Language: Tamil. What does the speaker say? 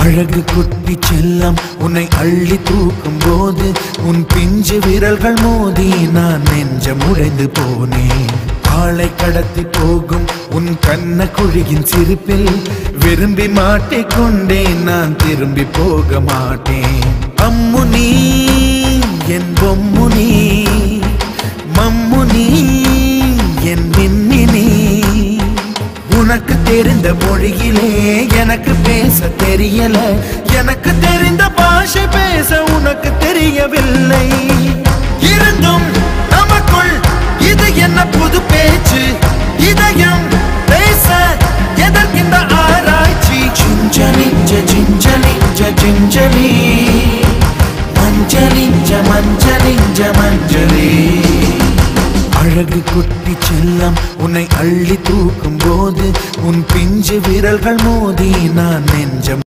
அழகு குட்டி செல்லம் உன்னை அள்ளி தூக்கும் போது உன் பிஞ்சு விரல்கள் மோதி நான் நெஞ்சம் உடைந்து போனேன். ஆளை கடத்தி போகும் உன் கண்ண குழியின் சிரிப்பில் விரும்பி மாட்டிக்கொண்டேன், நான் திரும்பி போக மாட்டேன். அம்முனி என் பொம்முனி, மம்முனி என் மின்மினி. உனக்கு தெரிந்த மொழியிலே எனக்கு பேச தெரியல, எனக்கு தெரிந்த பாஷை பேச உனக்கு தெரியவில்லை. இருந்தும் நமக்குள் இது என்ன புது பேச்சு, இதயம் பேச எதற்கின்ற ஆராய்ச்சி. சிஞ்சலிஞ்ச சிஞ்சலிஞ்ச சிஞ்சலி, மஞ்சளிஞ்ச மஞ்சளிஞ்ச மஞ்சளி. அழகு குட்டி செல்லம் உன்னை அள்ளி தூக்கும் போது உன் பிஞ்சு விரல்கள் மோதி நான் நெஞ்சம்